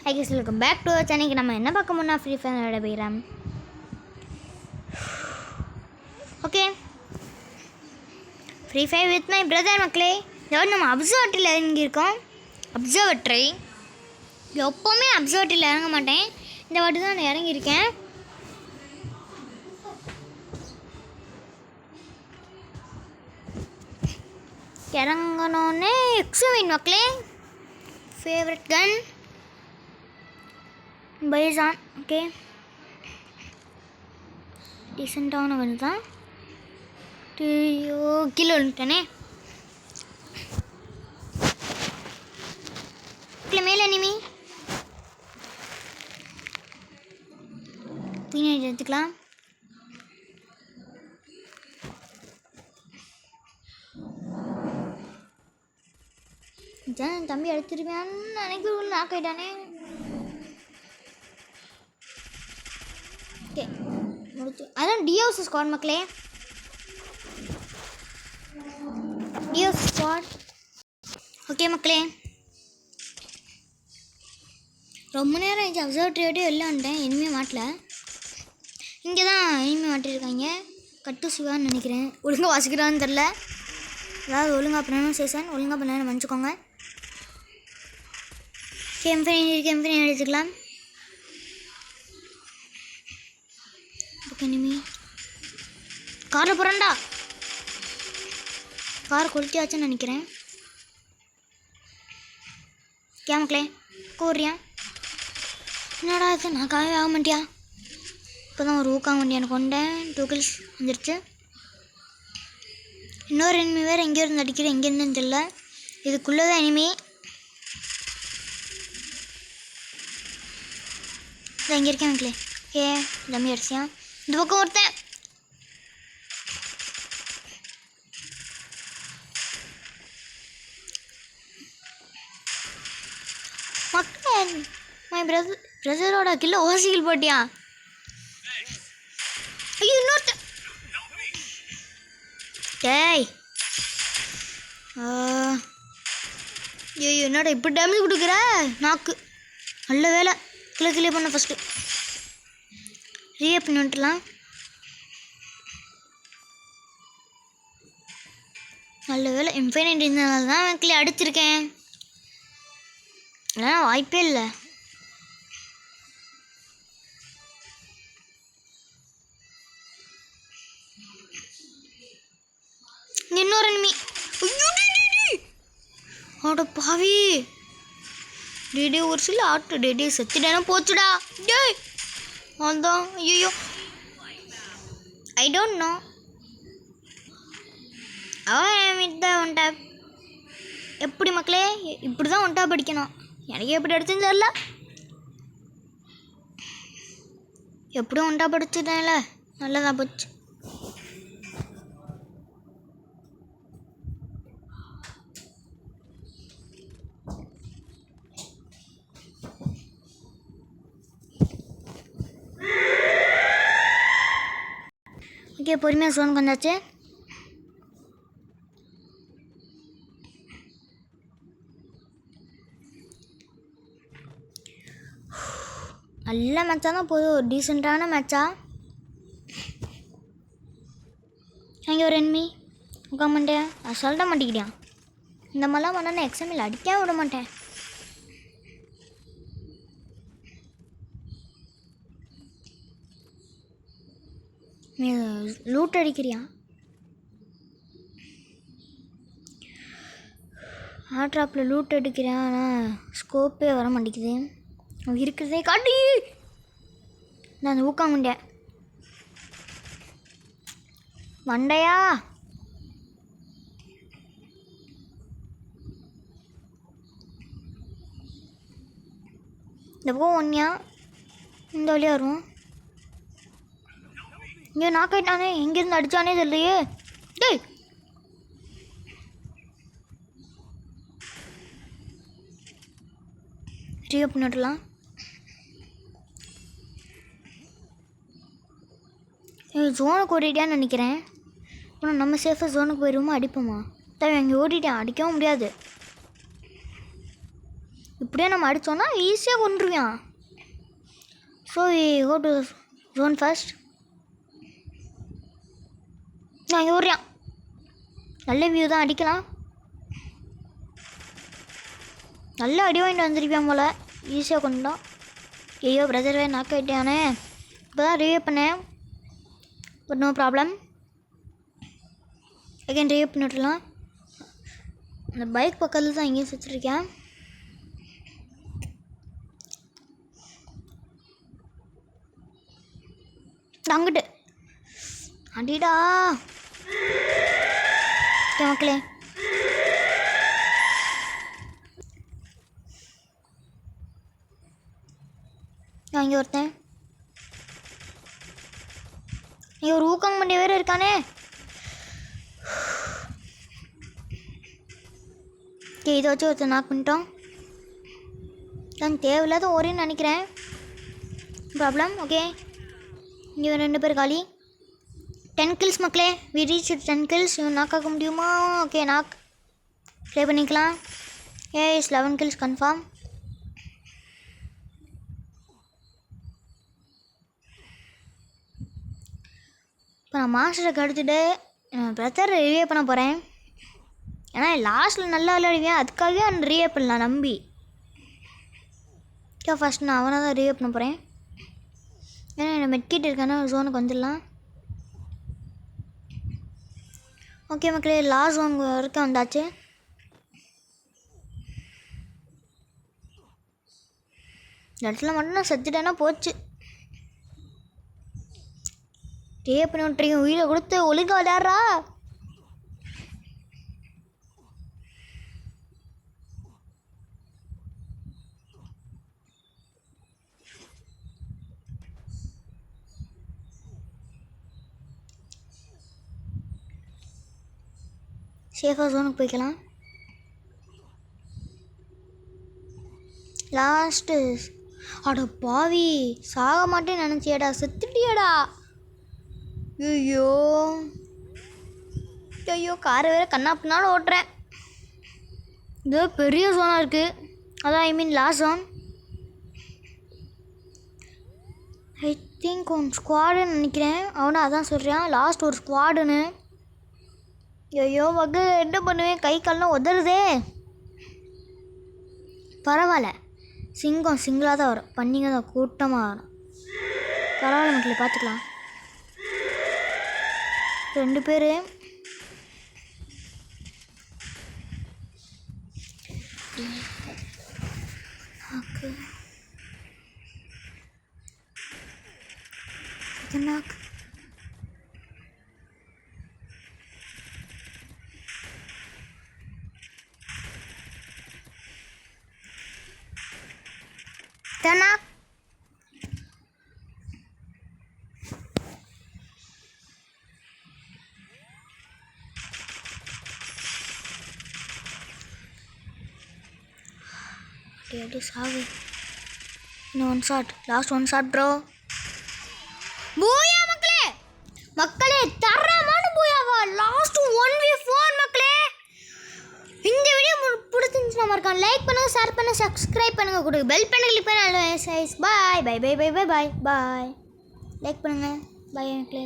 I guess welcome back to சென்னைக்கு நம்ம என்ன பார்க்க போனா ஃப்ரீ ஃபயர் விளையாட போகிறோம். Okay, free fire with my brother மக்களே. இதோட நம்ம அப்சர்வேட்டரியில் இறங்கியிருக்கோம். அப்சர்வேட்டரி எப்போவுமே அப்சர்வேட்டரியில் இறங்க மாட்டேன், இந்த வாட்டி தான் நான் இறங்கியிருக்கேன். இறங்கணுன்னே எக்ஸுவின் மக்களே ஃபேவரட் கன் பைசான். ஓகே, டீசெண்டான கன் தான். கிலோ வந்துட்டேனே. மேலே இனிமே டீனேஜ் எடுத்துக்கலாம். தம்பி எடுத்துருவேன்னு நினைக்கிறேன். லாக் ஆகிட்டானே. ஓகே, முடிச்சு. அதான் டிஓஸ் ஸ்குவாட் மக்களே, டிஓஸ் ஸ்குவாட். ஓகே மக்களே, ரொம்ப நேரம் ஆச்சு அப்சர்வேட்டரியோடய வெளில வந்துட்டேன். இனிமேல் மாட்டல, இங்கே தான் இனிமேல் மாட்டிருக்காங்க. கட்டு சிவான்னு நினைக்கிறேன். ஒழுங்காக வாசிக்கிறான்னு தெரில, அதாவது ஒழுங்காக ப்ரொனன்சியேஷன் ஒழுங்காக பண்ண மன்னிச்சுக்கோங்க. கெம்பெனி எடுத்துக்கலாம். ஓகே, இனிமே காரில் போகிறான்டா. காரை கொளுத்தியாச்சுன்னு நினைக்கிறேன். கேமக்களே கூறியா என்னடா இது, நான் காவே ஆக மாட்டியா? இப்போ தான் ஒரு ஊக்காக வண்டி எனக்கு கொண்டேன். 2 kills வந்துருச்சு. இன்னொரு எனிமி வேறு எங்கேருந்து அடிக்கிறேன், எங்கேருந்துன்னு தெரியல. இதுக்குள்ளே தான் எனிமி. இங்கே இருக்கேன் மக்களே. ஏ தம்பி அடிச்சியா? இந்த பக்கம் ஒருத்தன். மக்கள் மை பிரதரோட கில்ல ஓசிகள் போட்டியா? ஐயோ இன்னொருத்தன். டேய் ஐயோ என்னடா இப்படி டேமேஜ் கொடுக்குற? நாக்கு நல்ல வேலை கிளே பண்ண. ஃபஸ்ட்டு ரீஅப் பண்ணிட்டுலாம். நல்ல வேலை இன்ஃபைனைட் இருந்ததுனால தான் கிளே அடிச்சிருக்கேன், அதனால் வாய்ப்பே இல்லை. இன்னொரு எனிமி. ஆட பாவி டேடே, ஒரு சில ஆட்டு டேடே செத்துட்டேனா போச்சுடா. டேய் அதான் ஐயோ I don't know. One tape எப்படி மக்களே, இப்படி தான் ஒன் டேப் அடிக்கணும். எனக்கு எப்படி அடிச்சுன்னு தெரில, எப்படியும் ஒன் டேப் அடிச்சுட்டேன்ல, நல்லதாக போச்சு. ஓகே, பொறுமையாக சோனுக்கு வந்தாச்சு. நல்ல மேட்சாக தான் போதும், ஒரு டீசெண்டான மேட்சா. அங்கே ஒரு எனிமி உட்கார மாட்டேன், அசால்ட்டாக மாட்டிக்கிட்டேன். இந்த மாதிரிலாம் பண்ணால் எக்ஸாமில் அடிக்காம விட மாட்டேன். லூட் அடிக்கிறியா? ஆட்ராப்பில் லூட் அடிக்கிறேன், ஆனால் ஸ்கோப்பே வர மாட்டேங்குது. இருக்கிறதே காட்டி நான் அந்த ஊக்காங்க முடியேன் மண்டையா. இந்த பக்கம் ஒன்னியா, இந்த வழியாக வருவோம். இங்கே நாக்காயிட்டானே, எங்கேருந்து அடித்தானே தெரியலையே. டேய் ரீஅப் பண்ணிடலாம். ஜோனுக்கு ஓடிட்டான்னு நினைக்கிறேன். அப்புறம் நம்ம சேஃபாக ஜோனுக்கு போயிடுவோமா, அடிப்போமா? தேவை அங்கே ஓடிட்டேன், அடிக்கவும் முடியாது. இப்படியே நம்ம அடித்தோன்னா ஈஸியாக கொண்டுருவான். So we go to zone first. நான் இங்கே ஓடுறான். நல்ல வியூ தான், அடிக்கலாம். நல்ல அடி வாங்கிட்டு வந்துருப்பான் போல். ஈஸியாக கொண்டுட்டோம். ஐயோ பிரதர்வே நாக்க ஆகிட்டானே. இப்போ தான் ரிவ்யூ பண்ணேன், but no problem. Again review பண்ணிவிடலாம். அந்த பைக் பக்கத்தில் தான் இங்கேயும் சுற்றிருக்கேன். அங்கிட்டு அடிடா மக்களே. நான் இங்கே ஒருத்தன், இங்கே ஒரு ஊக்கம் பண்ணி வேறு இருக்கானே. ஓகே, இதை வச்சு ஒருத்தர் நாக் பண்ணிட்டோம். நான் தேவையில்லாத ஒரேன்னு நினைக்கிறேன். ப்ராப்ளம். ஓகே, இங்கே 2 பேர் காலி. 10 கில்ஸ் மக்களே. We reach 10 kills. நாக் ஆக முடியுமா? ஓகே, நாக் ப்ளே பண்ணிக்கலாம். Is 11 kills confirm. இப்போ நான் மாஸ்டரை கடுத்துட்டு பிரதர் ரிவ்யூ பண்ண போகிறேன். ஏன்னா லாஸ்ட்டில் நல்லா விளையாடுவேன், அதுக்காகவே அவன் ரிவ்யூ பண்ணலாம் நம்பி. ஃபஸ்ட் நான் அவனை தான் ரிவ்யூ பண்ண போகிறேன். ஏன்னா என்ன மெட்கிட் இருக்கானா ஜோனுக்கு வந்துடலாம். ஓகே மக்களே, லாஸ்ட் ஜோன் வரைக்கும் வந்தாச்சு. இந்த இடத்துல மட்டும் நான் செத்துட்டேன்னா போச்சு. ரிவ்யூ பண்ணி விட்றீங்க, உயிரை கொடுத்து ஒழுங்கா விளையாடுறா. சேஃபாக ஜோனுக்கு போய்க்கலாம். லாஸ்ட்டு அட பாவி, சாக மாட்டேன்னு நினச்சியாடா, செத்துட்டியாடா. ஐயோ ஐயோ, காரை வேறு கண்ணாப்பினாலும் ஓட்டுறேன். இது பெரிய ஜோனாக இருக்குது. அதான் I mean last zone. I think one ஸ்குவாடுன்னு நினைக்கிறேன். அவனை அதான் சொல்கிறான், லாஸ்ட் ஒரு ஸ்குவாடுன்னு. ஐயோ மக, என்ன பண்ணுவேன், கை கால்லாம் உதறுதே. பரவாயில்ல, சிங்கம் சிங்கிளாக தான் வரும், பண்ணிங்க தான் கூட்டமாக வரும். பரவாயில்ல மக்களே, பார்த்துக்கலாம். 2 பேர். Tanak. Dia sawi. No one shot. Last one shot, bro. Booyah, மக்களே. மக்களே, தரமான booyah. Last 1v4 மக்களே. இந்த வீடியோ பிடிச்சிருந்துச்சுனா மறக்காம லைக் பண்ணுங்க, ஷேர் பண்ணுங்க, சப்ஸ்கிரைப் பண்ணுங்க, கூட பெல் பட்டனை கிளிக் பண்ணுங்க. Bye bye bye bye bye bye bye. Like பண்ணுங்க. பை மக்களே.